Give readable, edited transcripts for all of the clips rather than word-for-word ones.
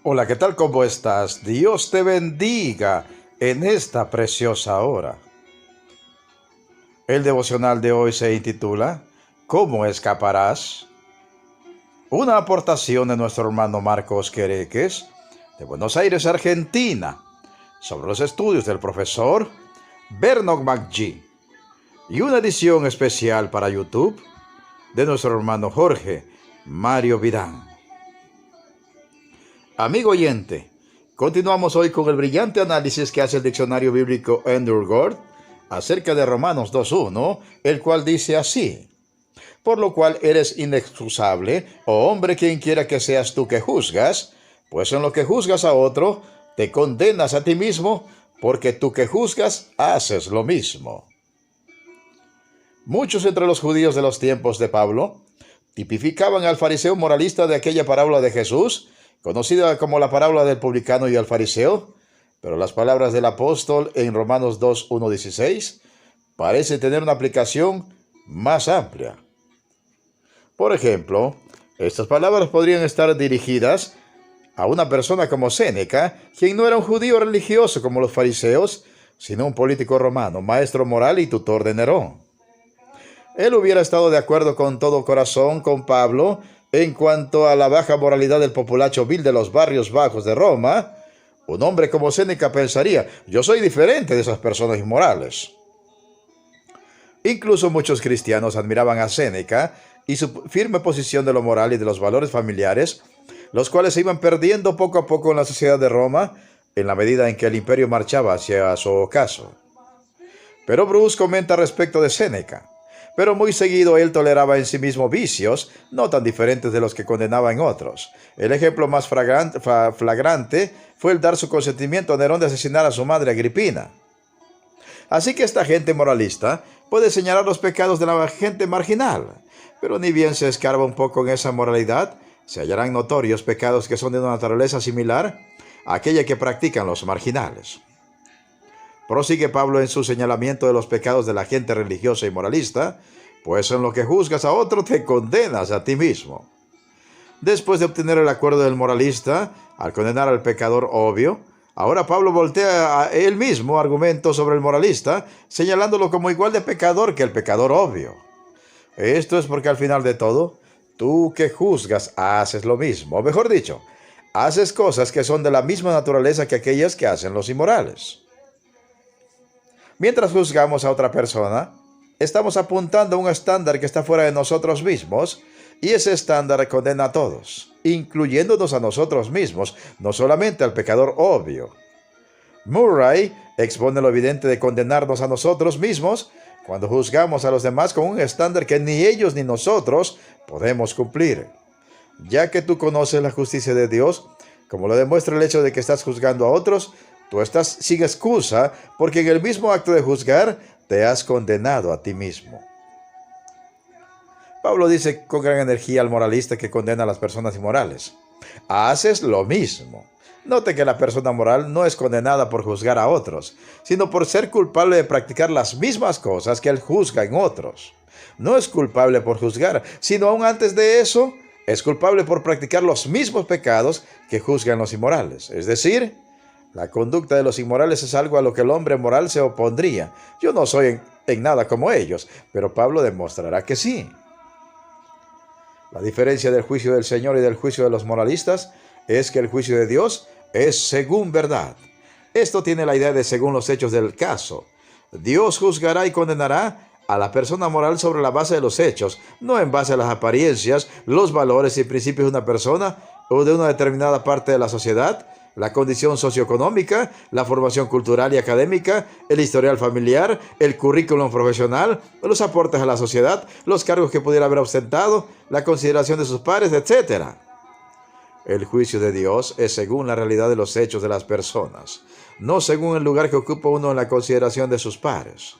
Hola, ¿qué tal? ¿Cómo estás? Dios te bendiga en esta preciosa hora. El devocional de hoy se intitula ¿Cómo escaparás? Una aportación de nuestro hermano Marcos Quereques, de Buenos Aires, Argentina, sobre los estudios del profesor Bernard McGee, y una edición especial para YouTube de nuestro hermano Jorge Mario Vidán. Amigo oyente, continuamos hoy con el brillante análisis que hace el diccionario bíblico Undergord acerca de Romanos 2.1, el cual dice así: por lo cual eres inexcusable, oh hombre, quien quiera que seas tú que juzgas, pues en lo que juzgas a otro, te condenas a ti mismo, porque tú que juzgas haces lo mismo. Muchos entre los judíos de los tiempos de Pablo tipificaban al fariseo moralista de aquella parábola de Jesús, conocida como la parábola del publicano y el fariseo, pero las palabras del apóstol en Romanos 2:1-16 parecen tener una aplicación más amplia. Por ejemplo, estas palabras podrían estar dirigidas a una persona como Séneca, quien no era un judío religioso como los fariseos, sino un político romano, maestro moral y tutor de Nerón. Él hubiera estado de acuerdo con todo corazón con Pablo en cuanto a la baja moralidad del populacho vil de los barrios bajos de Roma. Un hombre como Séneca pensaría: yo soy diferente de esas personas inmorales. Incluso muchos cristianos admiraban a Séneca y su firme posición de lo moral y de los valores familiares, los cuales se iban perdiendo poco a poco en la sociedad de Roma en la medida en que el imperio marchaba hacia su ocaso. Pero Bruce comenta respecto de Séneca: pero muy seguido él toleraba en sí mismo vicios no tan diferentes de los que condenaba en otros. El ejemplo más flagrante fue el dar su consentimiento a Nerón de asesinar a su madre Agripina. Así que esta gente moralista puede señalar los pecados de la gente marginal, pero ni bien se escarba un poco en esa moralidad, se hallarán notorios pecados que son de una naturaleza similar a aquella que practican los marginales. Prosigue Pablo en su señalamiento de los pecados de la gente religiosa y moralista, pues en lo que juzgas a otro te condenas a ti mismo. Después de obtener el acuerdo del moralista, al condenar al pecador obvio, ahora Pablo voltea a él mismo argumentos sobre el moralista, señalándolo como igual de pecador que el pecador obvio. Esto es porque al final de todo, tú que juzgas haces lo mismo, o mejor dicho, haces cosas que son de la misma naturaleza que aquellas que hacen los inmorales. Mientras juzgamos a otra persona, estamos apuntando a un estándar que está fuera de nosotros mismos, y ese estándar condena a todos, incluyéndonos a nosotros mismos, no solamente al pecador obvio. Murray expone lo evidente de condenarnos a nosotros mismos cuando juzgamos a los demás con un estándar que ni ellos ni nosotros podemos cumplir. Ya que tú conoces la justicia de Dios, como lo demuestra el hecho de que estás juzgando a otros, tú estás sin excusa, porque en el mismo acto de juzgar te has condenado a ti mismo. Pablo dice con gran energía al moralista que condena a las personas inmorales: haces lo mismo. Note que la persona moral no es condenada por juzgar a otros, sino por ser culpable de practicar las mismas cosas que él juzga en otros. No es culpable por juzgar, sino aún antes de eso, es culpable por practicar los mismos pecados que juzgan los inmorales. Es decir, la conducta de los inmorales es algo a lo que el hombre moral se opondría. Yo no soy en nada como ellos, pero Pablo demostrará que sí. La diferencia del juicio del Señor y del juicio de los moralistas es que el juicio de Dios es según verdad. Esto tiene la idea de según los hechos del caso. Dios juzgará y condenará a la persona moral sobre la base de los hechos, no en base a las apariencias, los valores y principios de una persona o de una determinada parte de la sociedad, la condición socioeconómica, la formación cultural y académica, el historial familiar, el currículum profesional, los aportes a la sociedad, los cargos que pudiera haber ostentado, la consideración de sus pares, etc. El juicio de Dios es según la realidad de los hechos de las personas, no según el lugar que ocupa uno en la consideración de sus pares.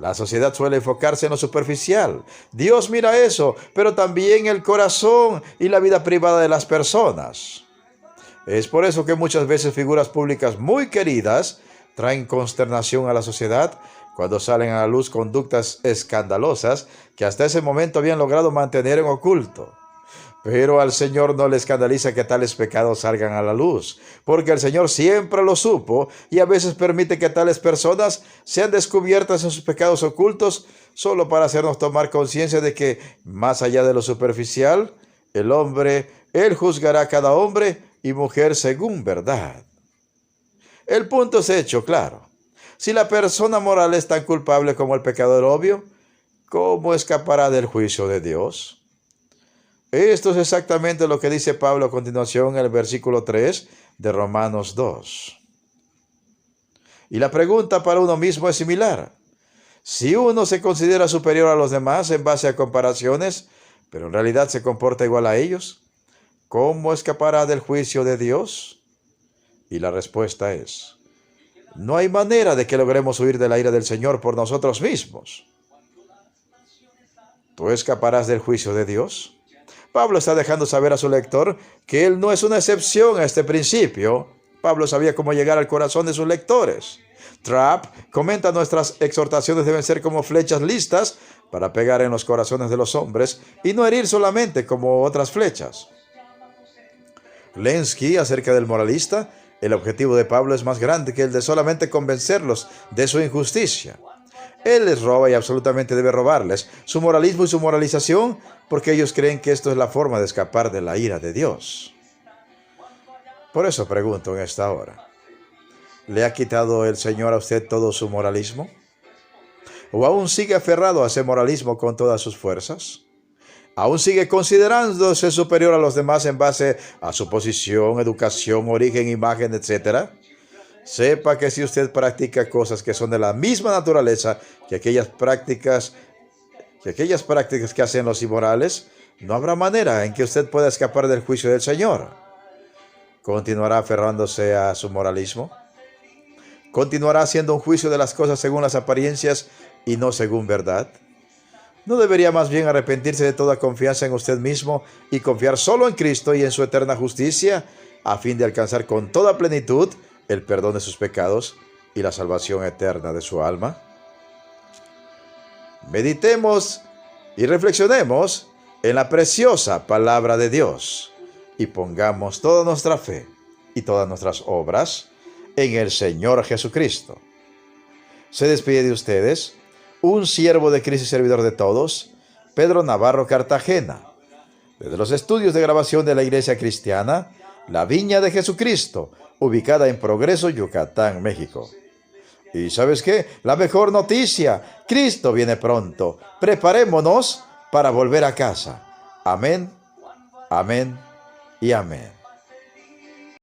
La sociedad suele enfocarse en lo superficial. Dios mira eso, pero también el corazón y la vida privada de las personas. Es por eso que muchas veces figuras públicas muy queridas traen consternación a la sociedad cuando salen a la luz conductas escandalosas que hasta ese momento habían logrado mantener en oculto. Pero al Señor no le escandaliza que tales pecados salgan a la luz, porque el Señor siempre lo supo y a veces permite que tales personas sean descubiertas en sus pecados ocultos solo para hacernos tomar conciencia de que, más allá de lo superficial, Él juzgará a cada hombre y mujer según verdad. El punto es hecho claro. Si la persona moral es tan culpable como el pecador obvio, ¿cómo escapará del juicio de Dios? Esto es exactamente lo que dice Pablo a continuación en el versículo 3 de Romanos 2. Y la pregunta para uno mismo es similar. Si uno se considera superior a los demás en base a comparaciones, pero en realidad se comporta igual a ellos, ¿cómo escapará del juicio de Dios? Y la respuesta es: no hay manera de que logremos huir de la ira del Señor por nosotros mismos. ¿Tú escaparás del juicio de Dios? Pablo está dejando saber a su lector que él no es una excepción a este principio. Pablo sabía cómo llegar al corazón de sus lectores. Trapp comenta: nuestras exhortaciones deben ser como flechas listas para pegar en los corazones de los hombres y no herir solamente como otras flechas. Lenski, acerca del moralista: el objetivo de Pablo es más grande que el de solamente convencerlos de su injusticia. Él les roba y absolutamente debe robarles su moralismo y su moralización, porque ellos creen que esto es la forma de escapar de la ira de Dios. Por eso pregunto en esta hora: ¿le ha quitado el Señor a usted todo su moralismo? ¿O aún sigue aferrado a ese moralismo con todas sus fuerzas? ¿Aún sigue considerándose superior a los demás en base a su posición, educación, origen, imagen, etcétera? Sepa que si usted practica cosas que son de la misma naturaleza que aquellas prácticas que hacen los inmorales, no habrá manera en que usted pueda escapar del juicio del Señor. ¿Continuará aferrándose a su moralismo? ¿Continuará haciendo un juicio de las cosas según las apariencias y no según verdad? ¿No debería más bien arrepentirse de toda confianza en usted mismo y confiar solo en Cristo y en su eterna justicia, a fin de alcanzar con toda plenitud el perdón de sus pecados y la salvación eterna de su alma? Meditemos y reflexionemos en la preciosa palabra de Dios y pongamos toda nuestra fe y todas nuestras obras en el Señor Jesucristo. Se despide de ustedes un siervo de Cristo y servidor de todos, Pedro Navarro Cartagena, desde los estudios de grabación de la Iglesia Cristiana, La Viña de Jesucristo, ubicada en Progreso, Yucatán, México. ¿Y sabes qué? La mejor noticia: Cristo viene pronto. Preparémonos para volver a casa. Amén, amén y amén.